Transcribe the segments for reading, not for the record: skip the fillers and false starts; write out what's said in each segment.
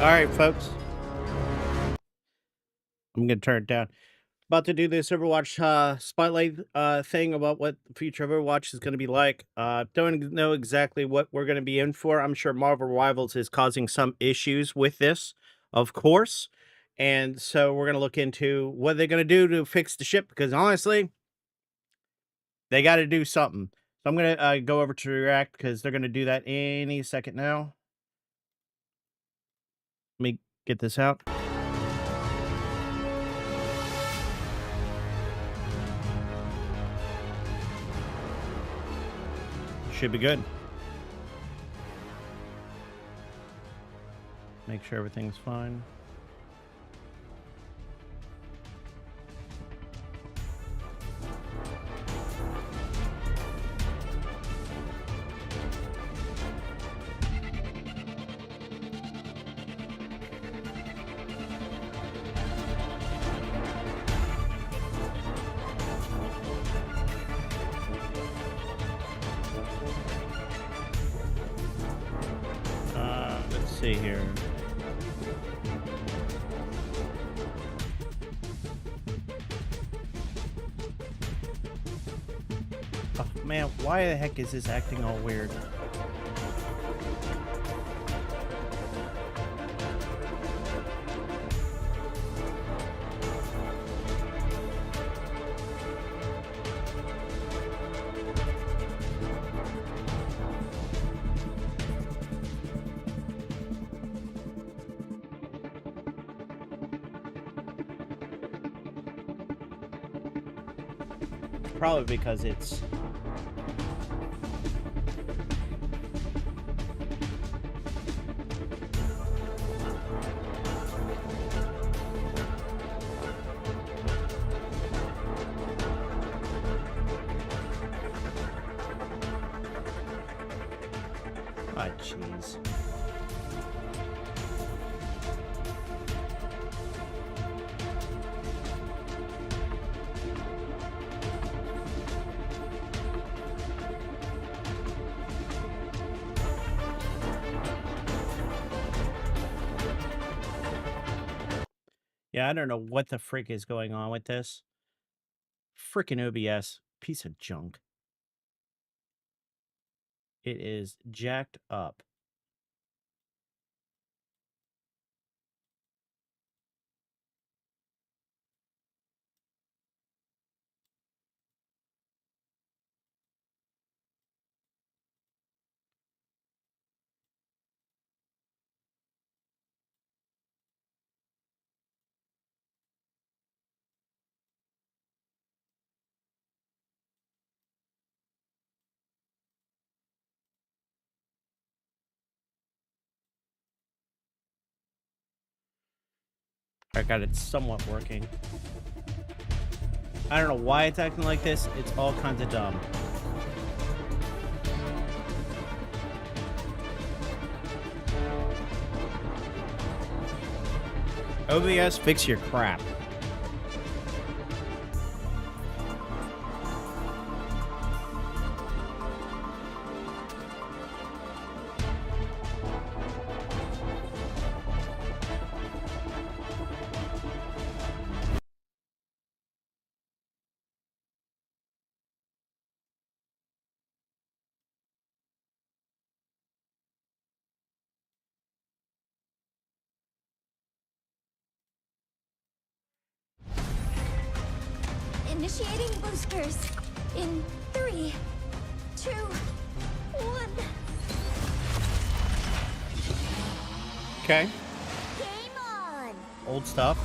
All right, folks. I'm gonna turn it down. About to do this Overwatch spotlight thing about what the future of Overwatch is going to be like. Don't know exactly what we're going to be in for. I'm sure Marvel Rivals is causing some issues with this, of course, and so we're going to look into what they're going to do to fix the ship. Because honestly, they got to do something. So I'm going to go over to React because they're going to do that any second now. Let me get this out. Should be good. Make sure everything's fine. Let's see here. Oh man, why the heck is this acting all weird? Probably because it's jeez. Yeah, I don't know what the frick is going on with this. Frickin' OBS. Piece of junk. It is jacked up. I got it somewhat working. I don't know why it's acting like this. It's all kinds of dumb. OBS, fix your crap. Initiating boosters in 3, 2, 1. Okay. Game on. Old stuff.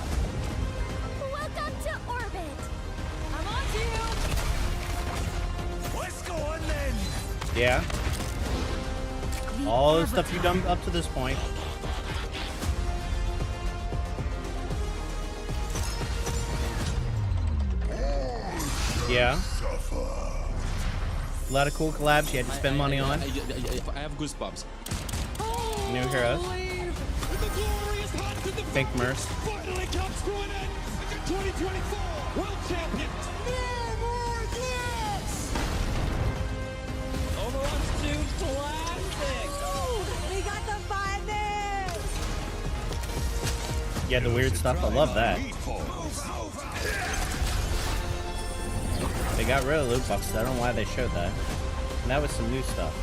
Welcome to orbit. I'm on to you. Let's go on then. Yeah. All the stuff you've done up to this point. Yeah. A lot of cool collabs you had to spend money on. I have goosebumps. New heroes. Fake Merce. Finally comes to an end. 2024 World Champions. No more this. Overwatch 2 classic. We got the finest. Yeah, the weird stuff. I love that. They got rid of loot boxes. I don't know why they showed that. And that was some new stuff.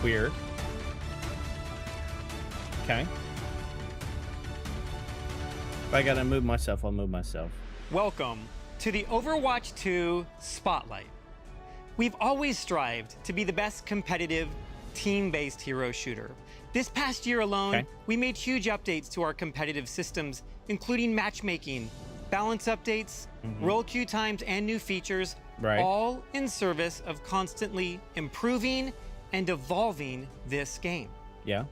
Weird. Okay. If I gotta move myself, I'll move myself. Welcome to the Overwatch 2 Spotlight. We've always strived to be the best competitive, team-based hero shooter. This past year alone, we made huge updates to our competitive systems, including matchmaking, balance updates, roll queue times, and new features, all in service of constantly improving and evolving this game. Yeah.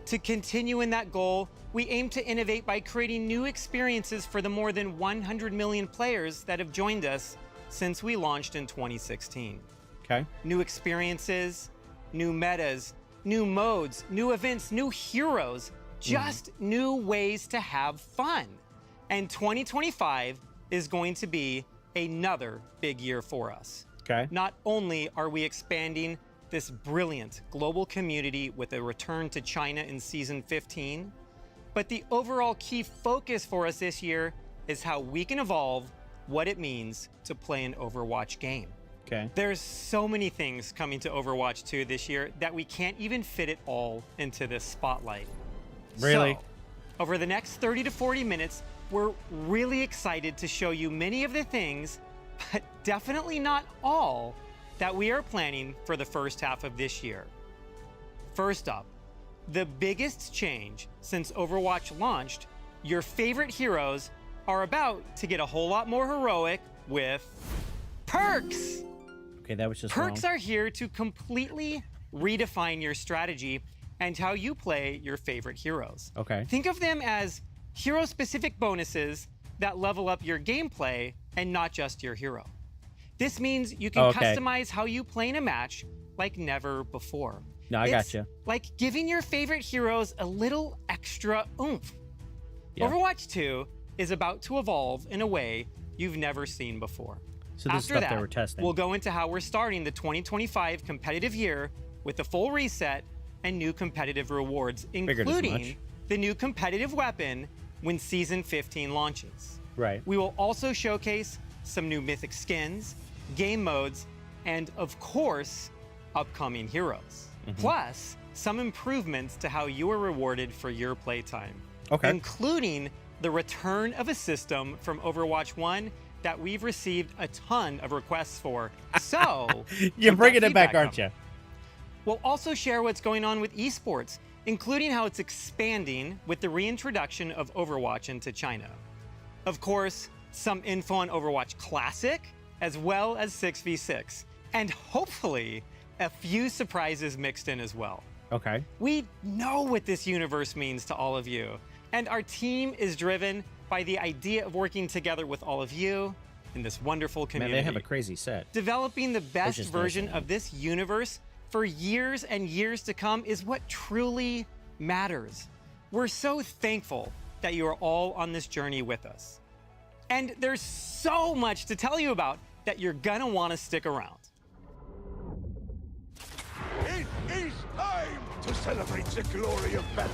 To continue in that goal, we aim to innovate by creating new experiences for the more than 100 million players that have joined us since we launched in 2016. Okay. New experiences, new metas, new modes, new events, new heroes, just new ways to have fun. And 2025 is going to be another big year for us. Okay. Not only are we expanding this brilliant global community with a return to China in Season 15, but the overall key focus for us this year is how we can evolve what it means to play an Overwatch game. Okay. There's so many things coming to Overwatch 2 this year that we can't even fit it all into this spotlight. Really? So, over the next 30 to 40 minutes, we're really excited to show you many of the things, but definitely not all, that we are planning for the first half of this year. First up, the biggest change since Overwatch launched, your favorite heroes are about to get a whole lot more heroic with perks. Okay, that was just Perks wrong. are here to completely redefine your strategy and how you play your favorite heroes. Okay. Think of them as hero-specific bonuses that level up your gameplay and not just your hero. This means you can customize how you play in a match like never before. No, I It's gotcha. like giving your favorite heroes a little extra oomph. Yeah. Overwatch 2 is about to evolve in a way you've never seen before. So this is After stuff they that, were testing. we'll go into how we're starting the 2025 competitive year with a full reset and new competitive rewards, Figured as including much. the new competitive weapon when Season 15 launches. Right. We will also showcase some new mythic skins, game modes, and of course, upcoming heroes. Plus, some improvements to how you are rewarded for your playtime. Okay. Including the return of a system from Overwatch 1 that we've received a ton of requests for. So, You're keep bringing that it back, feedback aren't coming. you? We'll also share what's going on with esports, including how it's expanding with the reintroduction of Overwatch into China. Of course, some info on Overwatch Classic, as well as 6v6, and hopefully a few surprises mixed in as well. Okay. We know what this universe means to all of you, and our team is driven by the idea of working together with all of you in this wonderful Man, community. they have a crazy set. Developing the best just version listening. of this universe for years and years to come is what truly matters. We're so thankful that you are all on this journey with us. And there's so much to tell you about that you're gonna want to stick around. It is time to celebrate the glory of battle,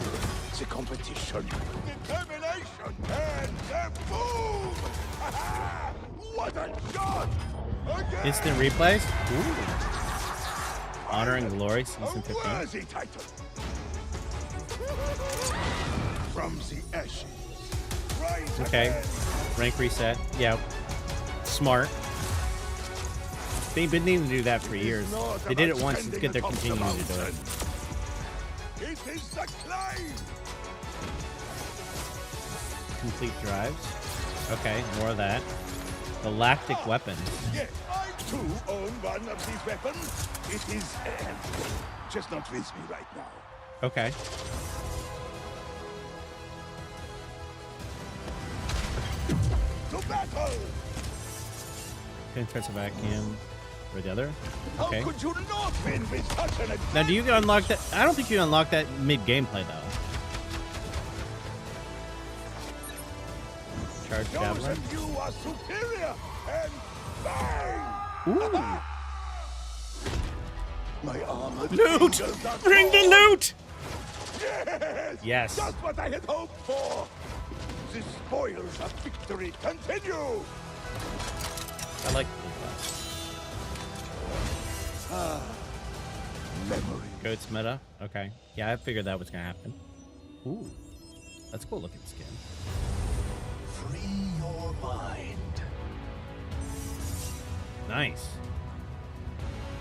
the competition, determination, and the boom! What a shot! Again! Instant replays? Honor and Glory, Season A 15. worthy title. From the ashes, rise Okay. again. Rank reset. Yeah. Smart. They've been needing to do that for years. They did it once. It's good they're continuing to do it. It is the climb! Complete drives. Okay, more of that. Galactic weapons. Yes, I too own one of these weapons. It is just not with me right now. Okay. To battle! Defensive vacuum. Or the other? How Okay. could you not win with such an advantage? Now, do you unlock that? I don't think you unlock that mid-gameplay, though. Charge Shows Javelin. that you are superior, and bang! Ooh. My armor. Loot! fingers are Bring the cold. loot! Yes! Yes. Just what I had hoped for! The spoils of victory continue! I like Memory. goats meta. Okay. Yeah, I figured that was gonna happen. Ooh, that's a cool looking skin. Free your mind. Nice.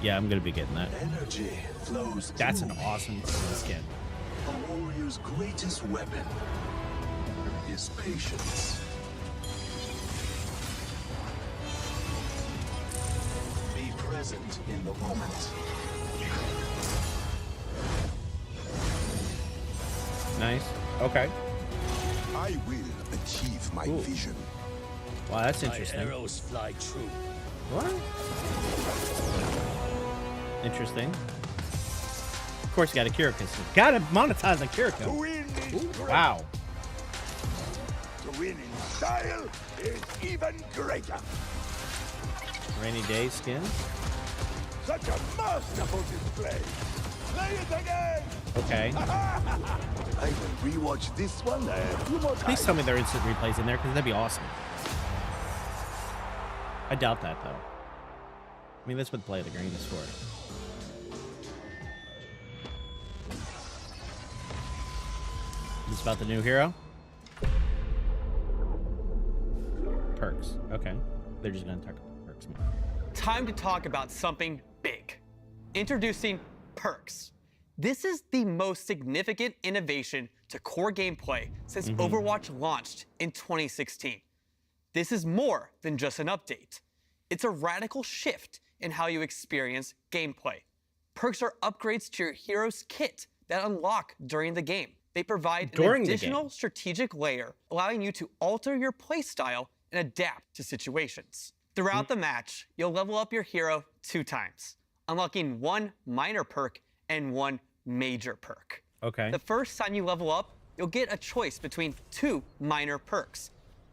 Yeah, I'm gonna be getting that. Energy flows. That's through an me. awesome skin. A warrior's greatest weapon is patience. Be present in the moment. Nice. Okay. I will achieve my Ooh. vision. Wow, that's interesting. arrows fly true. What? Interesting. Of course, you got a Kiriko. Gotta monetize a To Kiriko. win is great. Wow. To win in style is even greater. Rainy day skin. Such a masterful display. Play it again. Okay. I will rewatch this one a few more times. Please tell me there are instant replays in there, because that'd be awesome. I doubt that, though. I mean, that's what Play the Green is for. This is about the new hero? Perks. Okay. They're just gonna talk about perks more. Time to talk about something big. Introducing perks. This is the most significant innovation to core gameplay since Overwatch launched in 2016. This is more than just an update. It's a radical shift in how you experience gameplay. Perks are upgrades to your hero's kit that unlock during the game. They provide During an the additional game. strategic layer, allowing you to alter your playstyle and adapt to situations. Throughout the match, you'll level up your hero 2 times, unlocking 1 minor perk and 1 major perk. Okay. The first time you level up, you'll get a choice between 2 minor perks.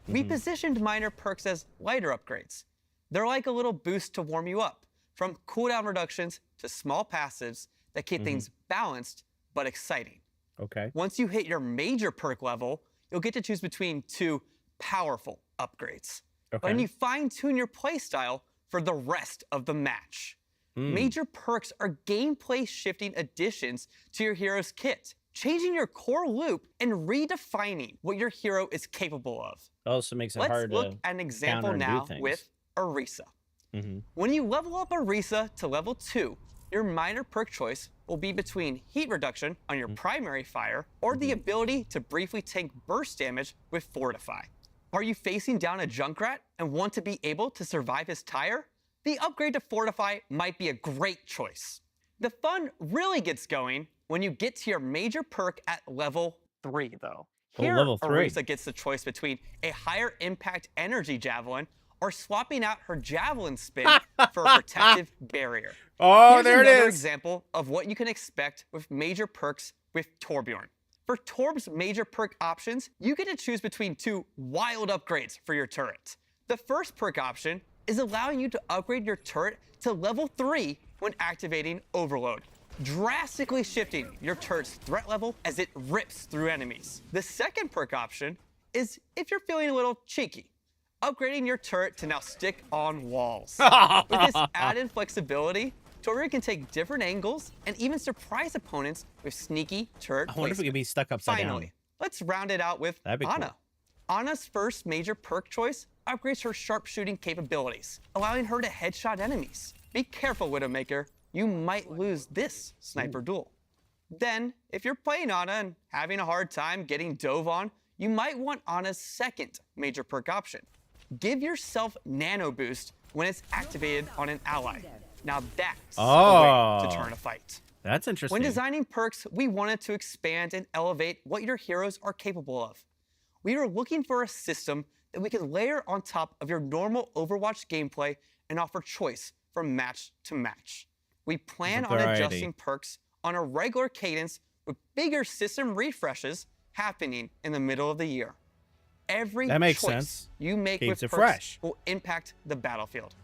We positioned minor perks as lighter upgrades. They're like a little boost to warm you up, from cooldown reductions to small passives that keep things balanced but exciting. Okay. Once you hit your major perk level, you'll get to choose between 2 powerful upgrades. Okay. And you fine-tune your playstyle for the rest of the match. Major perks are gameplay-shifting additions to your hero's kit, changing your core loop and redefining what your hero is capable of. Also makes it Let's hard look to at an example counter and do now things. with Orisa. When you level up Orisa to level 2, your minor perk choice will be between heat reduction on your primary fire or the ability to briefly tank burst damage with Fortify. Are you facing down a Junkrat and want to be able to survive his tire? The upgrade to Fortify might be a great choice. The fun really gets going when you get to your major perk at level 3, though. Oh, Here, level 3. Orisa gets the choice between a higher impact energy javelin or swapping out her javelin spin for a protective barrier. Oh, Here's there it another is. example of what you can expect with major perks with Torbjorn. For Torb's major perk options, you get to choose between 2 wild upgrades for your turret. The first perk option is allowing you to upgrade your turret to level 3 when activating Overload, drastically shifting your turret's threat level as it rips through enemies. The second perk option is if you're feeling a little cheeky, upgrading your turret to now stick on walls. With this added flexibility, Torbjorn can take different angles and even surprise opponents with sneaky turret I wonder if we placement. could be stuck upside Finally, down. let's round it out with That'd be cool. Ana. Ana's first major perk choice upgrades her sharpshooting capabilities, allowing her to headshot enemies. Be careful, Widowmaker. You might lose this sniper duel. Then, if you're playing Ana and having a hard time getting dove on, you might want Ana's second major perk option. Give yourself Nano Boost when it's activated on an ally. Now that's a way to turn a fight. That's interesting. When designing perks, we wanted to expand and elevate what your heroes are capable of. We were looking for a system that we could layer on top of your normal Overwatch gameplay and offer choice from match to match. We plan on variety. adjusting perks on a regular cadence with bigger system refreshes happening in the middle of the year. Every That makes choice sense. you make Keeps with it perks fresh. will impact the battlefield,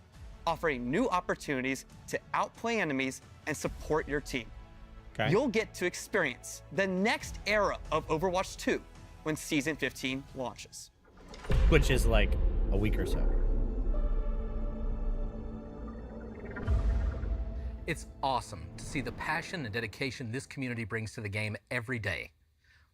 offering new opportunities to outplay enemies and support your team. Okay. You'll get to experience the next era of Overwatch 2, when Season 15 launches. Which is like a week or so. It's awesome to see the passion and dedication this community brings to the game every day.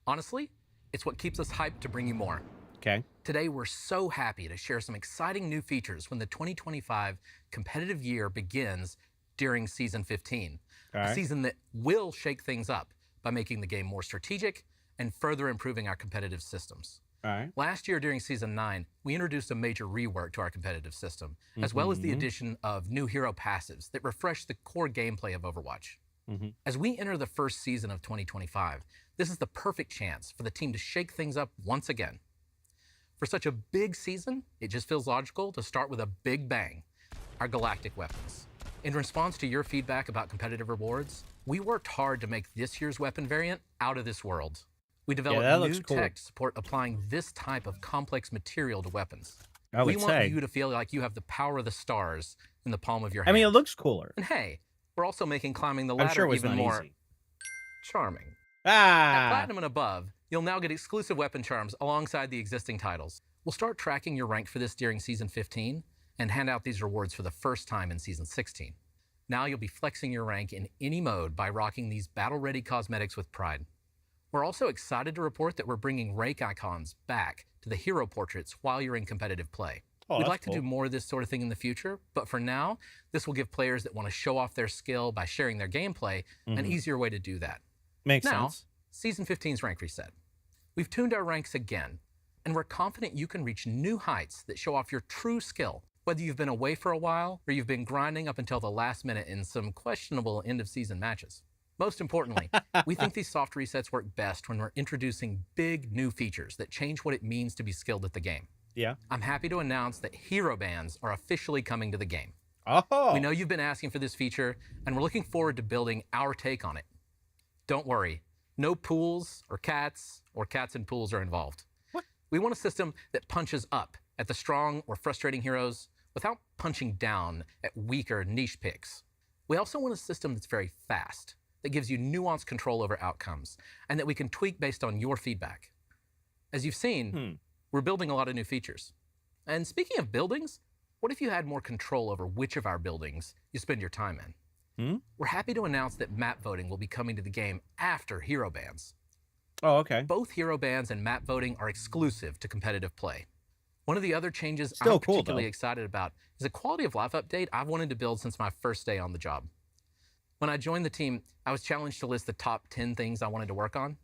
Honestly, it's what keeps us hyped to bring you more. Okay. Today, we're so happy to share some exciting new features when the 2025 competitive year begins during Season 15. A season that will shake things up by making the game more strategic and further improving our competitive systems. Last year during Season 9, we introduced a major rework to our competitive system, as well as the addition of new hero passives that refresh the core gameplay of Overwatch. As we enter the first season of 2025, this is the perfect chance for the team to shake things up once again. For such a big season, it just feels logical to start with a big bang, our galactic weapons. In response to your feedback about competitive rewards, we worked hard to make this year's weapon variant out of this world. We developed new tech to support applying this type of complex material to weapons. We want you to feel like you have the power of the stars in the palm of your hand. I mean, it looks cooler. And hey, we're also making climbing the ladder even more charming. At Platinum and above, you'll now get exclusive weapon charms alongside the existing titles. We'll start tracking your rank for this during Season 15 and hand out these rewards for the first time in Season 16. Now you'll be flexing your rank in any mode by rocking these battle-ready cosmetics with pride. We're also excited to report that we're bringing rank icons back to the hero portraits while you're in competitive play. We'd like to do more of this sort of thing in the future, but for now, this will give players that want to show off their skill by sharing their gameplay an easier way to do that. Makes now, sense. Season 15's rank reset. We've tuned our ranks again, and we're confident you can reach new heights that show off your true skill, whether you've been away for a while or you've been grinding up until the last minute in some questionable end-of-season matches. Most importantly, we think these soft resets work best when we're introducing big new features that change what it means to be skilled at the game. I'm happy to announce that hero bans are officially coming to the game. We know you've been asking for this feature, and we're looking forward to building our take on it. Don't worry, no pools or cats in pools are involved. We want a system that punches up at the strong or frustrating heroes without punching down at weaker niche picks. We also want a system that's very fast, that gives you nuanced control over outcomes, and that we can tweak based on your feedback. As you've seen, we're building a lot of new features. And speaking of buildings, what if you had more control over which of our buildings you spend your time in? We're happy to announce that map voting will be coming to the game after hero bans. Both hero bans and map voting are exclusive to competitive play. One of the other changes I'm particularly excited about is a quality of life update I've wanted to build since my first day on the job. When I joined the team, I was challenged to list the top 10 things I wanted to work on.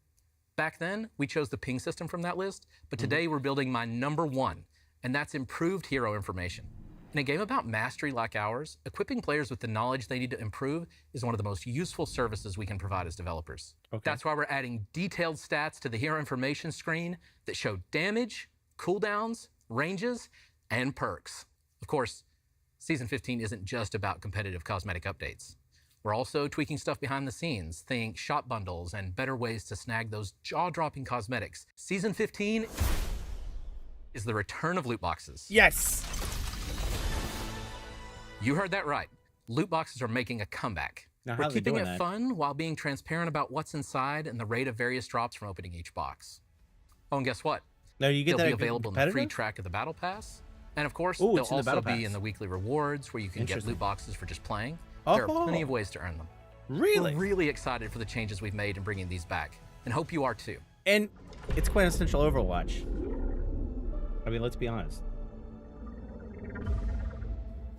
Back then, we chose the ping system from that list, but today we're building my #1, and that's improved hero information. In a game about mastery like ours, equipping players with the knowledge they need to improve is one of the most useful services we can provide as developers. That's why we're adding detailed stats to the hero information screen that show damage, cooldowns, ranges, and perks. Of course, Season 15 isn't just about competitive cosmetic updates. We're also tweaking stuff behind the scenes, think shop bundles and better ways to snag those jaw-dropping cosmetics. Season 15 is the return of loot boxes. Yes! You heard that right. Loot boxes are making a comeback. We're keeping it fun while being transparent about what's inside and the rate of various drops from opening each box. Oh, and guess what? Now you get They'll be available in the free track of the Battle Pass. And of course, they'll also be in the weekly rewards where you can get loot boxes for just playing. There are plenty of ways to earn them. Really? We're really excited for the changes we've made in bringing these back, and hope you are too. And it's quintessential Overwatch. I mean, let's be honest.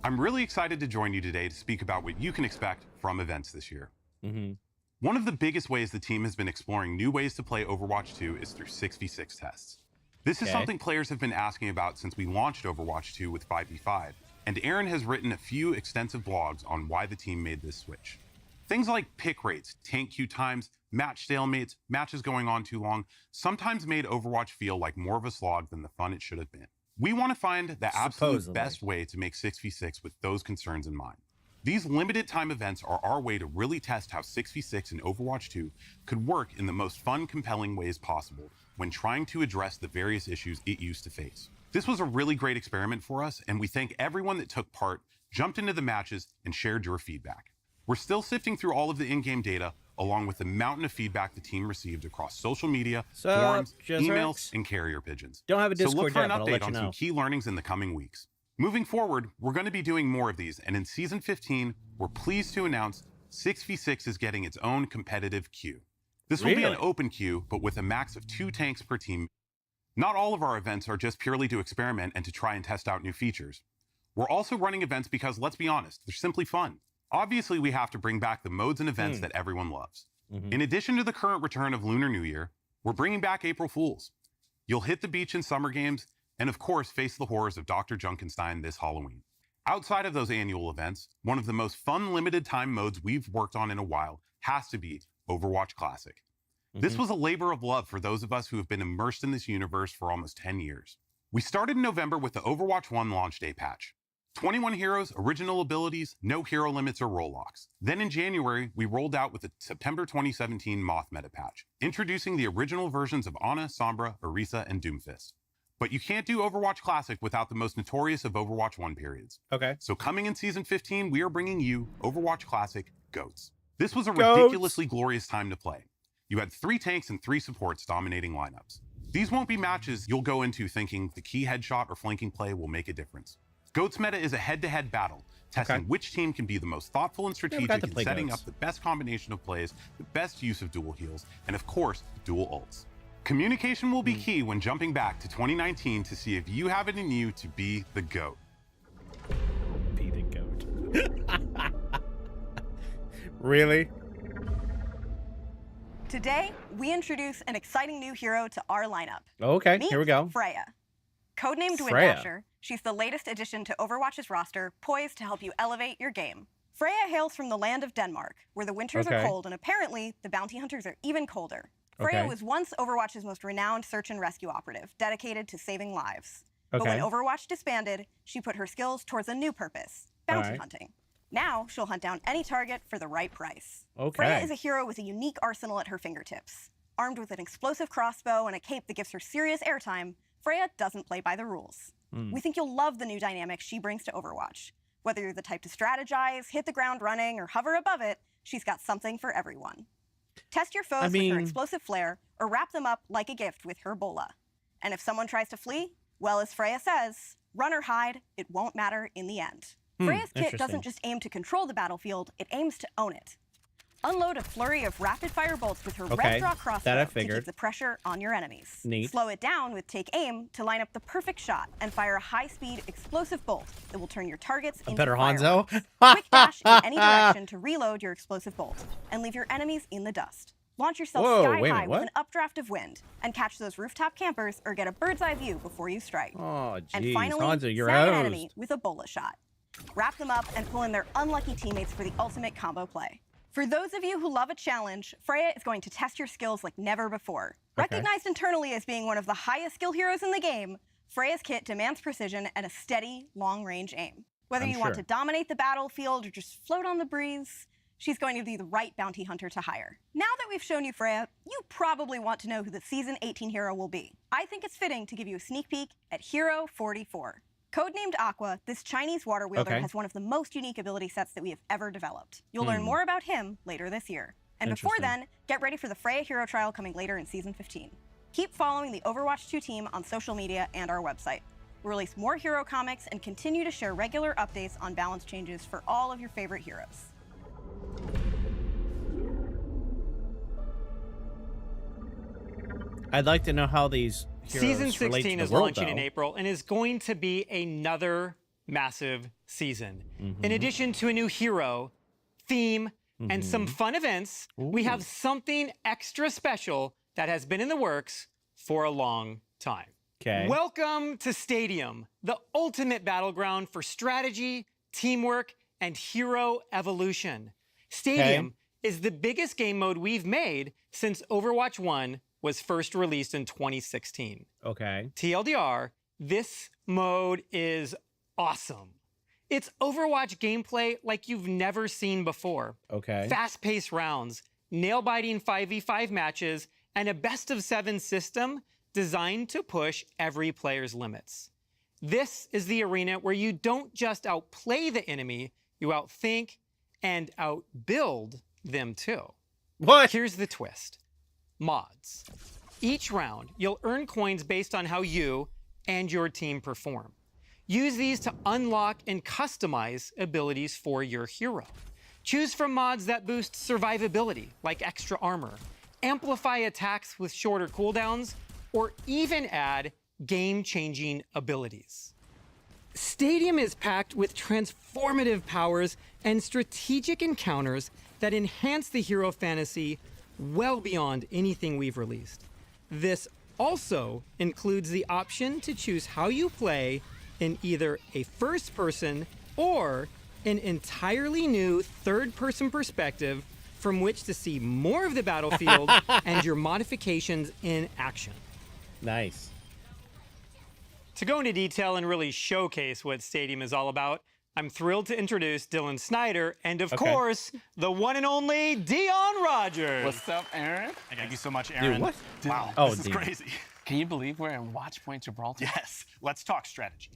I'm really excited to join you today to speak about what you can expect from events this year. One of the biggest ways the team has been exploring new ways to play Overwatch 2 is through 6v6 tests. This is something players have been asking about since we launched Overwatch 2 with 5v5, and Aaron has written a few extensive blogs on why the team made this switch. Things like pick rates, tank queue times, match stalemates, matches going on too long, sometimes made Overwatch feel like more of a slog than the fun it should have been. We want to find the absolute best way to make 6v6 with those concerns in mind. These limited time events are our way to really test how 6v6 in Overwatch 2 could work in the most fun, compelling ways possible when trying to address the various issues it used to face. This was a really great experiment for us, and we thank everyone that took part, jumped into the matches, and shared your feedback. We're still sifting through all of the in-game data, along with the mountain of feedback the team received across social media, So, forums, Jezrex? emails, and carrier pigeons. Don't have a So look Discord for yet, an but I'll update let you on some know. key learnings in the coming weeks. Moving forward, we're going to be doing more of these, and in Season 15, we're pleased to announce 6v6 is getting its own competitive queue. This will be an Really? open queue, but with a max of 2 tanks per team. Not all of our events are just purely to experiment and to try and test out new features. We're also running events because, let's be honest, they're simply fun. Obviously, we have to bring back the modes and events that everyone loves. In addition to the current return of Lunar New Year, we're bringing back April Fools. You'll hit the beach in summer games, and of course, face the horrors of Dr. Junkenstein this Halloween. Outside of those annual events, one of the most fun limited time modes we've worked on in a while has to be Overwatch Classic. This was a labor of love for those of us who have been immersed in this universe for almost 10 years. We started in November with the Overwatch 1 launch day patch. 21 heroes, original abilities, no hero limits or role locks. Then in January, we rolled out with the September 2017 Moth meta patch, introducing the original versions of Ana, Sombra, Orisa, and Doomfist. But you can't do Overwatch Classic without the most notorious of Overwatch 1 periods. Okay. So coming in Season 15, we are bringing you Overwatch Classic GOATs. This was a Goats. ridiculously glorious time to play. You had 3 tanks and 3 supports dominating lineups. These won't be matches you'll go into thinking the key headshot or flanking play will make a difference. GOATs meta is a head-to-head battle, testing which team can be the most thoughtful and strategic in setting GOATs. up the best combination of plays, the best use of dual heals, and of course, dual ults. Communication will be key when jumping back to 2019 to see if you have it in you to be the GOAT. Be the goat. Really? Today, we introduce an exciting new hero to our lineup. Okay, Meet here we go. Freya. Codenamed Freya. Windasher, she's the latest addition to Overwatch's roster, poised to help you elevate your game. Freya hails from the land of Denmark, where the winters are Okay. cold and apparently the bounty hunters are even colder. Freya Okay. was once Overwatch's most renowned search and rescue operative, dedicated to saving lives. But Okay. when Overwatch disbanded, she put her skills towards a new purpose, bounty Alright. hunting. Now she'll hunt down any target for the right price. Okay. Freya is a hero with a unique arsenal at her fingertips. Armed with an explosive crossbow and a cape that gives her serious airtime, Freya doesn't play by the rules. We think you'll love the new dynamics she brings to Overwatch. Whether you're the type to strategize, hit the ground running, or hover above it, she's got something for everyone. Test your foes with her explosive flare, or wrap them up like a gift with her bola. And if someone tries to flee, well, as Freya says, run or hide, it won't matter in the end. Freya's kit doesn't just aim to control the battlefield, it aims to own it. Unload a flurry of rapid-fire bolts with her red draw crossbow to keep the pressure on your enemies. Neat. Slow it down with Take Aim to line up the perfect shot and fire a high-speed explosive bolt that will turn your targets into Better fireworks. Hanzo. Quick dash in any direction to reload your explosive bolt and leave your enemies in the dust. Launch yourself sky high with an updraft of wind and catch those rooftop campers or get a bird's eye view before you strike. Oh, And jeez, finally, Hanzo, you're snag an hosed. enemy with a bola shot. Wrap them up and pull in their unlucky teammates for the ultimate combo play. For those of you who love a challenge, Freya is going to test your skills like never before. Recognized internally as being one of the highest skill heroes in the game, Freya's kit demands precision and a steady, long-range aim. Whether you want to dominate the battlefield or just float on the breeze, she's going to be the right bounty hunter to hire. Now that we've shown you Freya, you probably want to know who the Season 18 hero will be. I think it's fitting to give you a sneak peek at Hero 44. Codenamed Aqua, this Chinese water wielder has one of the most unique ability sets that we have ever developed. You'll learn more about him later this year. And before then, get ready for the Freya Hero Trial coming later in Season 15. Keep following the Overwatch 2 team on social media and our website. We'll release more hero comics and continue to share regular updates on balance changes for all of your favorite heroes. I'd like to know how these heroes Season relate 16 to is the world, launching in though. April and is going to be another massive season. In addition to a new hero, theme, and some fun events, we have something extra special that has been in the works for a long time. Okay. Welcome to Stadium, the ultimate battleground for strategy, teamwork, and hero evolution. Stadium is the biggest game mode we've made since Overwatch 1 was first released in 2016. Okay. TLDR, this mode is awesome. It's Overwatch gameplay like you've never seen before. Okay. Fast-paced rounds, nail-biting 5v5 matches, and a best-of-7 system designed to push every player's limits. This is the arena where you don't just outplay the enemy, you outthink and outbuild them too. What? Here's the twist. Mods. Each round, you'll earn coins based on how you and your team perform. Use these to unlock and customize abilities for your hero. Choose from mods that boost survivability, like extra armor, amplify attacks with shorter cooldowns, or even add game-changing abilities. Stadium is packed with transformative powers and strategic encounters that enhance the hero fantasy well beyond anything we've released. This also includes the option to choose how you play in either a first-person or an entirely new third-person perspective from which to see more of the battlefield and your modifications in action. Nice. To go into detail and really showcase what Stadium is all about, I'm thrilled to introduce Dylan Snyder and, of course, the one and only Dion Rogers. What's up, Aaron? Thank you so much, Aaron. Dude, what? Wow, Oh, this is dude. crazy. Can you believe we're in Watch Point Gibraltar? Yes, let's talk strategy.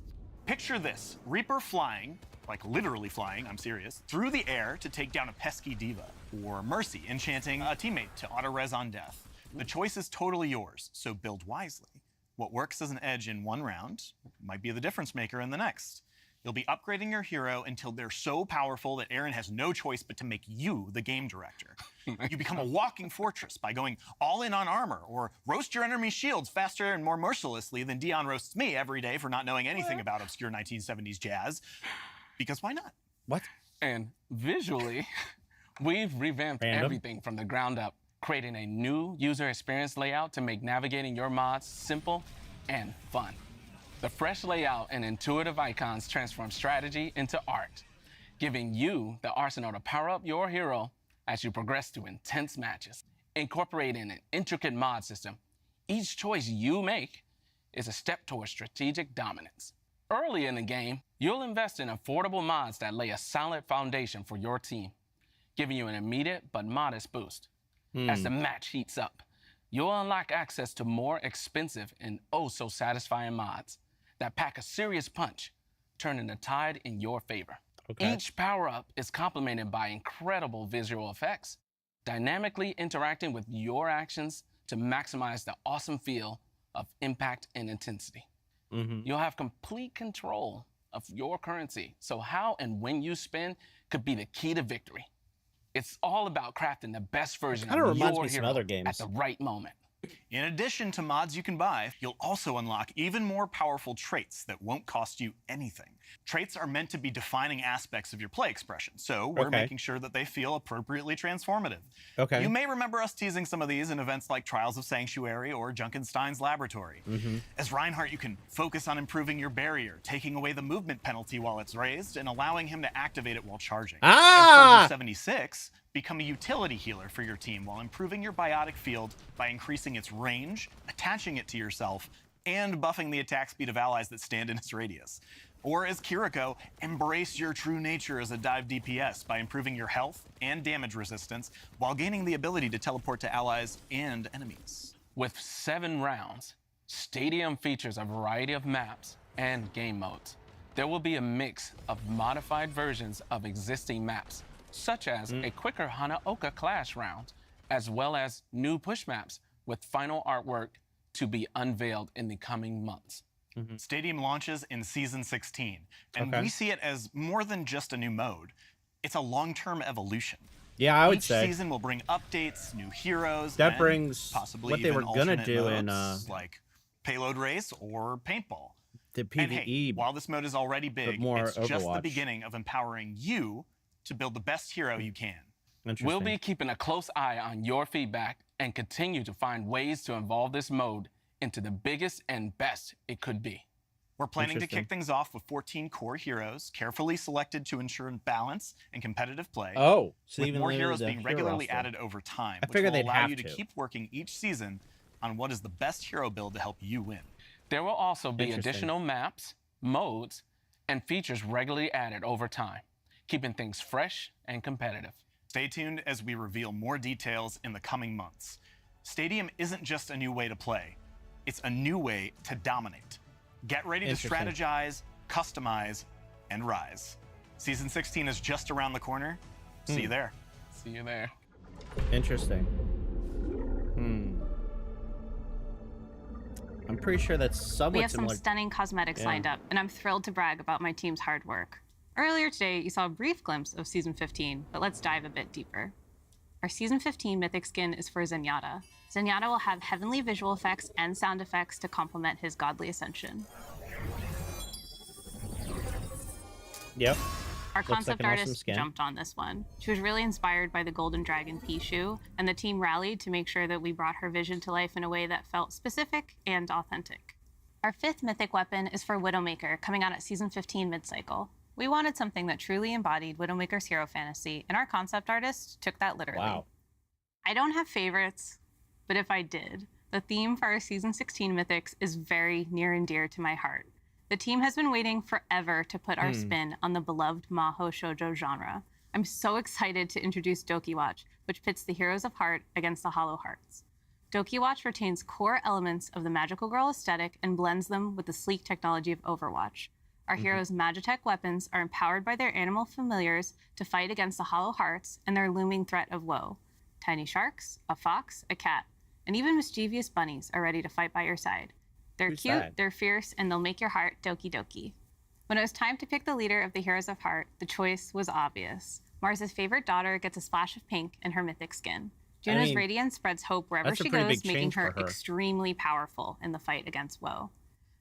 Picture this, Reaper flying, like literally flying, I'm serious, through the air to take down a pesky diva, or Mercy enchanting a teammate to auto-res on death. The choice is totally yours, so build wisely. What works as an edge in one round might be the difference maker in the next. You'll be upgrading your hero until they're so powerful that Aaron has no choice but to make you the game director. You become a walking fortress by going all in on armor, or roast your enemy shields faster and more mercilessly than Dion roasts me every day for not knowing anything about obscure 1970s jazz. Because why not? What? And visually, we've revamped everything from the ground up, creating a new user experience layout to make navigating your mods simple and fun. The fresh layout and intuitive icons transform strategy into art, giving you the arsenal to power up your hero as you progress through intense matches. Incorporating an intricate mod system, each choice you make is a step towards strategic dominance. Early in the game, you'll invest in affordable mods that lay a solid foundation for your team, giving you an immediate but modest boost. As the match heats up, you'll unlock access to more expensive and oh-so-satisfying mods that pack a serious punch, turning the tide in your favor. Okay. Each power-up is complemented by incredible visual effects, dynamically interacting with your actions to maximize the awesome feel of impact and intensity. You'll have complete control of your currency, so how and when you spend could be the key to victory. It's all about crafting the best version of your hero other games. at the right moment. In addition to mods you can buy, you'll also unlock even more powerful traits that won't cost you anything. Traits are meant to be defining aspects of your play expression, so we're making sure that they feel appropriately transformative. Okay. You may remember us teasing some of these in events like Trials of Sanctuary or Junkenstein's Laboratory. As Reinhardt, you can focus on improving your barrier, taking away the movement penalty while it's raised, and allowing him to activate it while charging. As Soldier 76, become a utility healer for your team while improving your biotic field by increasing its range, attaching it to yourself, and buffing the attack speed of allies that stand in its radius. Or as Kiriko, embrace your true nature as a dive DPS by improving your health and damage resistance while gaining the ability to teleport to allies and enemies. With 7 rounds, Stadium features a variety of maps and game modes. There will be a mix of modified versions of existing maps, such as a quicker Hanaoka Clash round, as well as new push maps with final artwork to be unveiled in the coming months. Stadium launches in Season 16, and we see it as more than just a new mode. It's a long-term evolution. Yeah, I would Each say. season will bring updates, new heroes, That and brings possibly what they even were gonna alternate do in, modes, like payload race or paintball. the And hey, PvE. while this mode is already big, more it's just the Overwatch. beginning of empowering you to build the best hero you can. We'll be keeping a close eye on your feedback and continue to find ways to evolve this mode into the biggest and best it could be. We're planning to kick things off with 14 core heroes, carefully selected to ensure balance and competitive play. Oh, so with even more limited heroes the being hero regularly roster. added over time, I which figured will they'd allow have you to to. keep working each season on what is the best hero build to help you win. There will also be Interesting. additional maps, modes, and features regularly added over time, keeping things fresh and competitive. Stay tuned as we reveal more details in the coming months. Stadium isn't just a new way to play, it's a new way to dominate. Get ready to Interesting. strategize, customize, and rise. Season 16 is just around the corner. See you there. See you there. Interesting. I'm pretty sure that's somewhat We have some similar. stunning cosmetics Yeah. lined up, and I'm thrilled to brag about my team's hard work. Earlier today, you saw a brief glimpse of Season 15, but let's dive a bit deeper. Our Season 15 Mythic skin is for Zenyatta. Zenyatta will have heavenly visual effects and sound effects to complement his godly ascension. Yep. Our Looks like concept an awesome artist skin. jumped on this one. She was really inspired by the Golden Dragon Pichu, and the team rallied to make sure that we brought her vision to life in a way that felt specific and authentic. Our 5th Mythic weapon is for Widowmaker, coming out at Season 15 mid-cycle. We wanted something that truly embodied Widowmaker's hero fantasy, and our concept artist took that literally. Wow. I don't have favorites, but if I did, the theme for our Season 16 Mythics is very near and dear to my heart. The team has been waiting forever to put our spin on the beloved Maho Shoujo genre. I'm so excited to introduce Doki Watch, which pits the Heroes of Heart against the Hollow Hearts. Doki Watch retains core elements of the magical girl aesthetic and blends them with the sleek technology of Overwatch. Our heroes' Magitech weapons are empowered by their animal familiars to fight against the Hollow Hearts and their looming threat of woe. Tiny sharks, a fox, a cat, and even mischievous bunnies are ready to fight by your side. They're Who's cute, that? they're fierce, and they'll make your heart doki doki. When it was time to pick the leader of the Heroes of Heart, the choice was obvious. Mars's favorite daughter gets a splash of pink in her mythic skin. Juno's mean, radiance spreads hope wherever that's a she pretty goes, big making change for her her. extremely powerful in the fight against woe.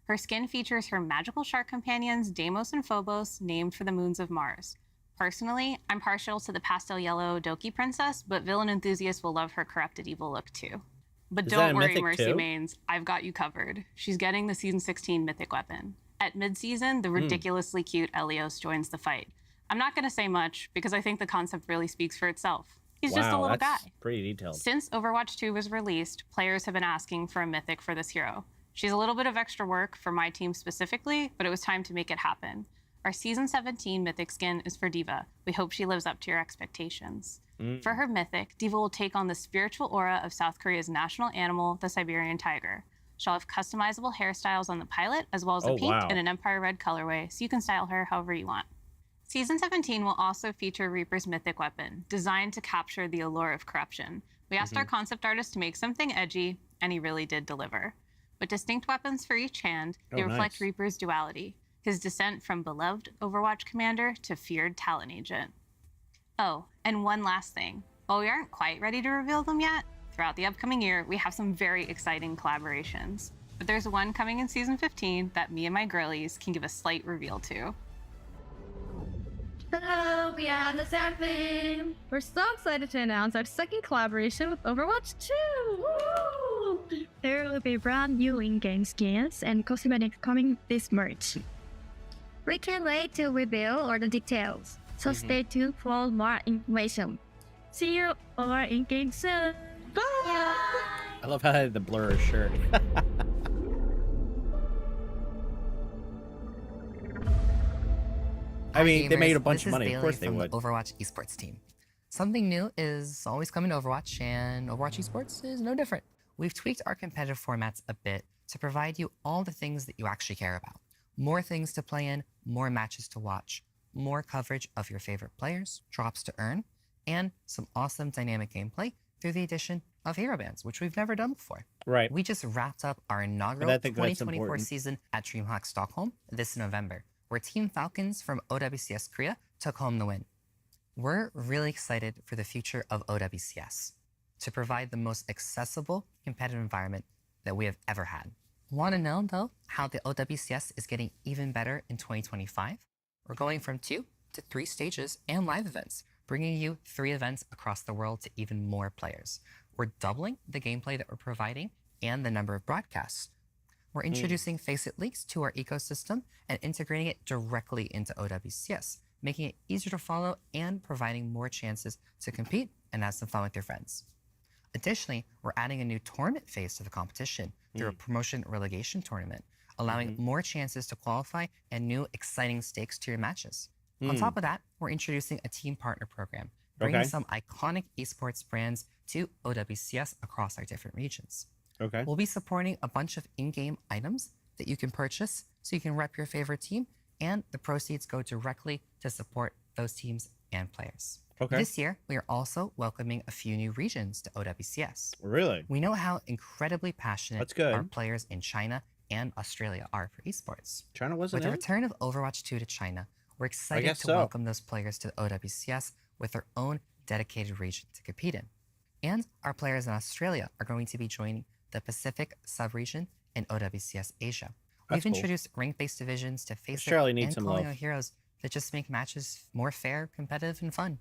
Her skin features her magical shark companions, Deimos and Phobos, named for the moons of Mars. Personally, I'm partial to the pastel yellow Doki princess, but villain enthusiasts will love her corrupted evil look too. But Is that don't a worry, mythic Mercy too? Mains, I've got you covered. She's getting the Season 16 mythic weapon. At mid-season, the ridiculously cute Elios joins the fight. I'm not going to say much, because I think the concept really speaks for itself. He's just a little that's guy. pretty detailed. Since Overwatch 2 was released, players have been asking for a mythic for this hero. She's a little bit of extra work for my team specifically, but it was time to make it happen. Our Season 17 mythic skin is for Diva. We hope she lives up to your expectations. For her mythic, Diva will take on the spiritual aura of South Korea's national animal, the Siberian tiger. She'll have customizable hairstyles on the pilot, as well as a Oh, pink wow. and an Empire Red colorway, so you can style her however you want. Season 17 will also feature Reaper's mythic weapon, designed to capture the allure of corruption. We asked our concept artist to make something edgy, and he really did deliver. With distinct weapons for each hand, they Oh, reflect nice. Reaper's duality, his descent from beloved Overwatch commander to feared talent agent. Oh, and one last thing. While we aren't quite ready to reveal them yet, throughout the upcoming year, we have some very exciting collaborations. But there's one coming in Season 15 that me and my girlies can give a slight reveal to. Hello, we are the Seven. We're so excited to announce our second collaboration with Overwatch 2. Woo! There will be brand new in-game skins and cosmetics coming this March. We can't wait to reveal all the details, so stay tuned for more information. See you all in-game soon. Bye! I love how I had the blur shirt. I mean, they made a bunch of money. Of course they would. The Overwatch esports team. Something new is always coming to Overwatch, and Overwatch esports is no different. We've tweaked our competitive formats a bit to provide you all the things that you actually care about. More things to play in, more matches to watch, more coverage of your favorite players, drops to earn, and some awesome dynamic gameplay through the addition of hero bands, which we've never done before. Right. We just wrapped up our inaugural I think that's 2024 important. season at DreamHack Stockholm this November, where Team Falcons from OWCS Korea took home the win. We're really excited for the future of OWCS to provide the most accessible competitive environment that we have ever had. Want to know, though, how the OWCS is getting even better in 2025? We're going from 2 to 3 stages and live events, bringing you 3 events across the world to even more players. We're doubling the gameplay that we're providing and the number of broadcasts. We're introducing Face It Leaks to our ecosystem and integrating it directly into OWCS, making it easier to follow and providing more chances to compete and have some fun with your friends. Additionally, we're adding a new tournament phase to the competition through a promotion relegation tournament, allowing more chances to qualify and new exciting stakes to your matches. On top of that, we're introducing a team partner program, bringing some iconic esports brands to OWCS across our different regions. Okay. We'll be supporting a bunch of in-game items that you can purchase so you can rep your favorite team, and the proceeds go directly to support those teams and players. Okay. This year, we are also welcoming a few new regions to OWCS. Really? We know how incredibly passionate That's good. our players in China and Australia are for esports. China wasn't With the in? return of Overwatch 2 to China, we're excited guess to so. welcome those players to the OWCS with their own dedicated region to compete in. And our players in Australia are going to be joining the Pacific sub-region in OWCS Asia. That's We've cool. introduced rank-based divisions to face it Australia needs and some calling love. out heroes that just make matches more fair, competitive, and fun.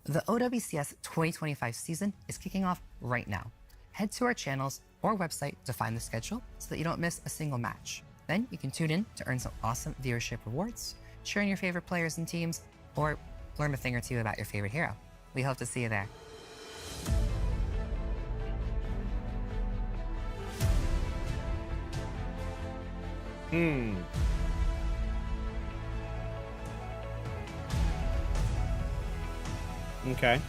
The OWCS 2025 season is kicking off right now. Head to our channels or website to find the schedule so that you don't miss a single match. Then you can tune in to earn some awesome viewership rewards, cheer on your favorite players and teams, or learn a thing or two about your favorite hero. We hope to see you there. Okay.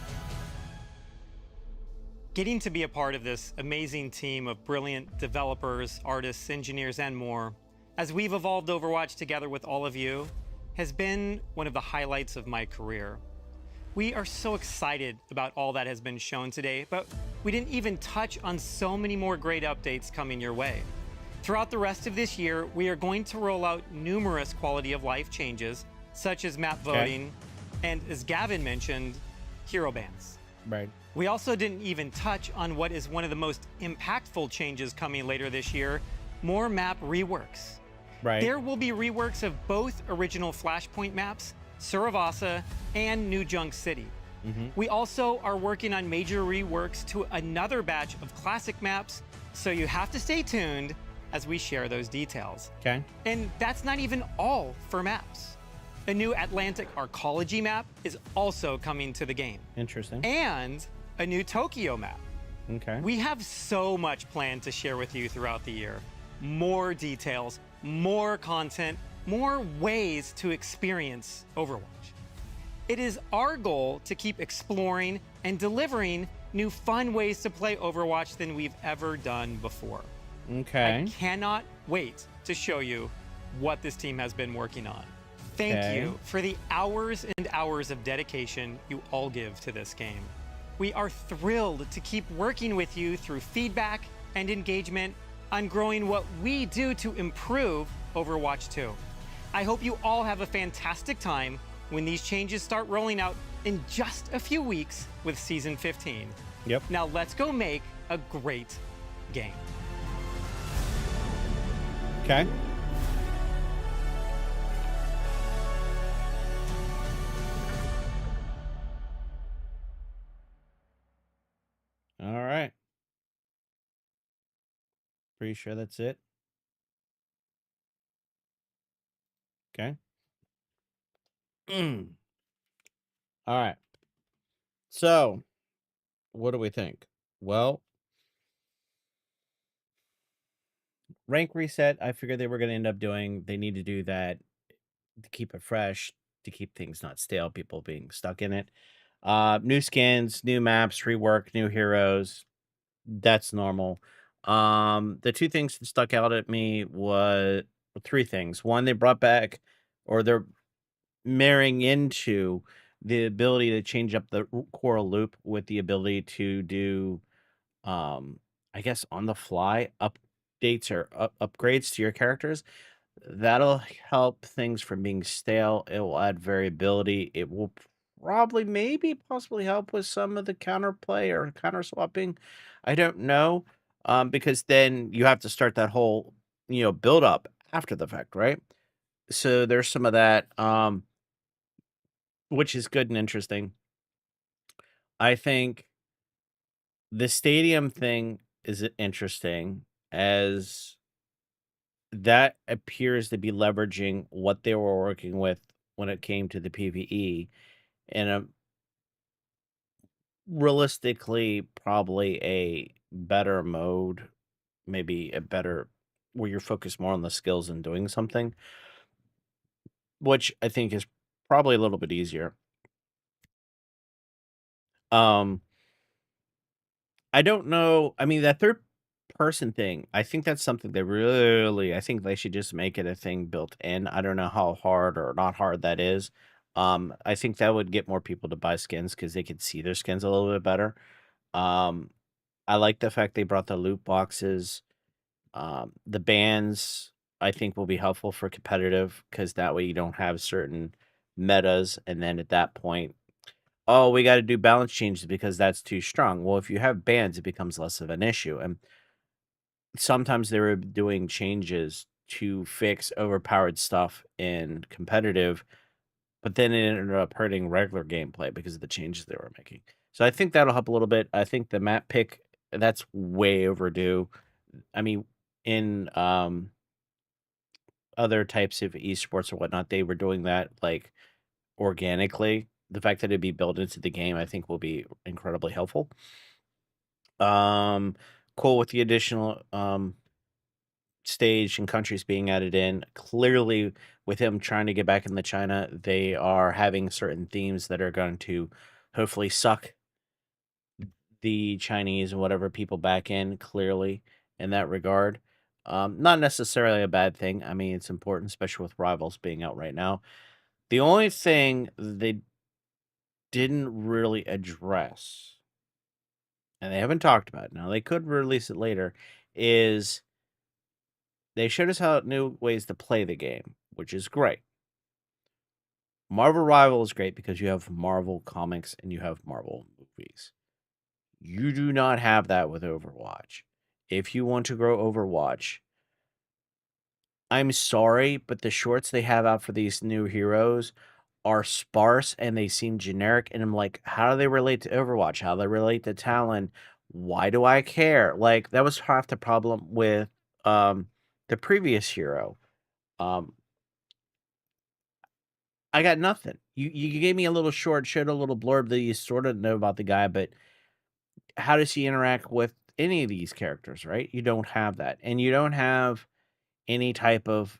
Getting to be a part of this amazing team of brilliant developers, artists, engineers, and more, as we've evolved Overwatch together with all of you, has been one of the highlights of my career. We are so excited about all that has been shown today, but we didn't even touch on so many more great updates coming your way. Throughout the rest of this year, we are going to roll out numerous quality of life changes, such as map voting, and as Gavin mentioned, hero bans. Right. We also didn't even touch on what is one of the most impactful changes coming later this year, more map reworks. Right. There will be reworks of both original Flashpoint maps, Suravasa, and New Junk City. We also are working on major reworks to another batch of classic maps, so you have to stay tuned as we share those details. Okay. And that's not even all for maps. A new Atlantic Arcology map is also coming to the game. Interesting. And a new Tokyo map. Okay. We have so much planned to share with you throughout the year. More details, more content, more ways to experience Overwatch. It is our goal to keep exploring and delivering new fun ways to play Overwatch than we've ever done before. Okay. I cannot wait to show you what this team has been working on. Thank you for the hours and hours of dedication you all give to this game. We are thrilled to keep working with you through feedback and engagement on growing what we do to improve Overwatch 2. I hope you all have a fantastic time when these changes start rolling out in just a few weeks with Season 15. Yep. Now let's go make a great game. Okay. All right. Pretty sure that's it. Okay. All right. So, what do we think? Well, rank reset, I figured they were going to end up doing. They need to do that to keep it fresh, to keep things not stale, people being stuck in it. New skins, new maps, rework, new heroes. That's normal. The two things that stuck out at me was three things. One, they brought back, or they're marrying into the ability to change up the core loop with the ability to do, I guess, on the fly updates or upgrades to your characters. That'll help things from being stale. It will add variability. It will probably, maybe, possibly help with some of the counterplay or counter swapping. I don't know. Because then you have to start that whole, build up after the fact, right? So there's some of that, which is good and interesting. I think the stadium thing is interesting as that appears to be leveraging what they were working with when it came to the PvE in a realistically probably a better mode, maybe a better where you're focused more on the skills and doing something, which I think is probably a little bit easier. Um, I don't know. I mean, that third person thing, I think that's something they really, I think they should just make it a thing built in. I don't know how hard or not hard that is. I think that would get more people to buy skins because they could see their skins a little bit better. Um, I like the fact they brought the loot boxes. The bans, I think, will be helpful for competitive because that way you don't have certain metas. And then at that point, oh, we got to do balance changes because that's too strong. Well, if you have bans, it becomes less of an issue. And sometimes they were doing changes to fix overpowered stuff in competitive, but then it ended up hurting regular gameplay because of the changes they were making. So I think that'll help a little bit. I think the map pick, that's way overdue. I mean, in other types of esports or whatnot, they were doing that like organically. The fact that it'd be built into the game, I think, will be incredibly helpful. Um, cool with the additional stage and countries being added in. Clearly, with him trying to get back into China, they are having certain themes that are going to hopefully suck the Chinese and whatever people back in, clearly, in that regard. Not necessarily a bad thing. I mean, it's important, especially with Rivals being out right now. The only thing they didn't really address, and they haven't talked about, now they could release it later, is they showed us how new ways to play the game, which is great. Marvel Rival is great because you have Marvel comics and you have Marvel movies. You do not have that with Overwatch. If you want to grow Overwatch, I'm sorry, but the shorts they have out for these new heroes are sparse and they seem generic. And I'm like, how do they relate to Overwatch? How do they relate to Talon? Why do I care? Like, that was half the problem with the previous hero. I got nothing. You gave me a little short, showed a little blurb that you sort of know about the guy, but how does he interact with any of these characters, right? You don't have that. And you don't have any type of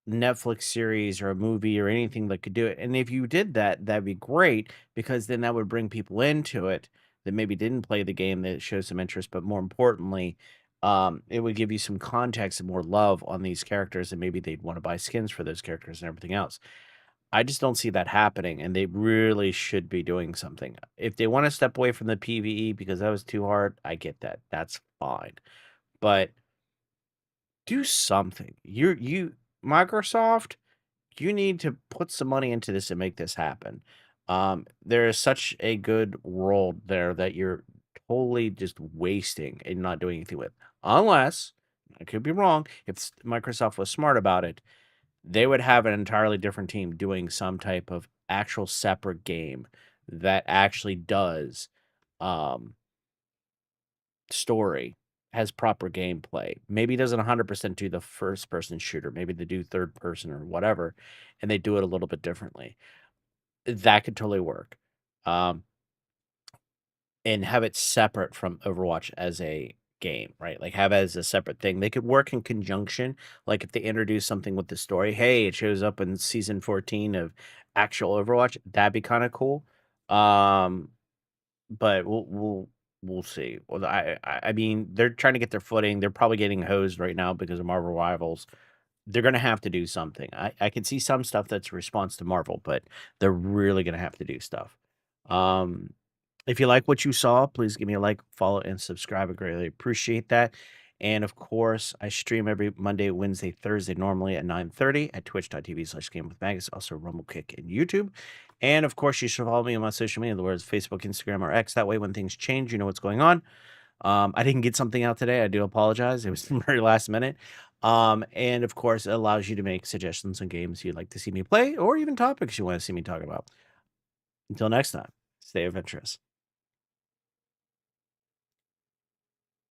Netflix series or a movie or anything that could do it. And if you did that, that'd be great because then that would bring people into it that maybe didn't play the game that shows some interest, but more importantly, it would give you some context and more love on these characters, and maybe they'd want to buy skins for those characters and everything else. I just don't see that happening, and they really should be doing something. If they want to step away from the PvE because that was too hard, I get that. That's fine. But do something. You Microsoft, you need to put some money into this and make this happen. There is such a good world there that you're totally just wasting and not doing anything with. Unless, I could be wrong, if Microsoft was smart about it, they would have an entirely different team doing some type of actual separate game that actually does story, has proper gameplay. Maybe doesn't 100% do the first person shooter. Maybe they do third person or whatever, and they do it a little bit differently. That could totally work. And have it separate from Overwatch as a game, right? Like have it as a separate thing. They could work in conjunction. Like if they introduce something with the story, hey, it shows up in season 14 of actual Overwatch. That'd be kind of cool. But we'll see. Well, I mean, they're trying to get their footing. They're probably getting hosed right now because of Marvel Rivals. They're gonna have to do something. I can see some stuff that's a response to Marvel, but they're really gonna have to do stuff. Um, if you like what you saw, please give me a like, follow, and subscribe. I greatly appreciate that. And of course, I stream every Monday, Wednesday, Thursday, normally at 9:30 at twitch.tv/gamewithmagus, also Rumble, Kick, and YouTube. And of course, you should follow me on my social media, whether it's Facebook, Instagram, or X. That way, when things change, you know what's going on. I didn't get something out today. I do apologize. It was very last minute. And of course, it allows you to make suggestions on games you'd like to see me play or even topics you want to see me talk about. Until next time, stay adventurous.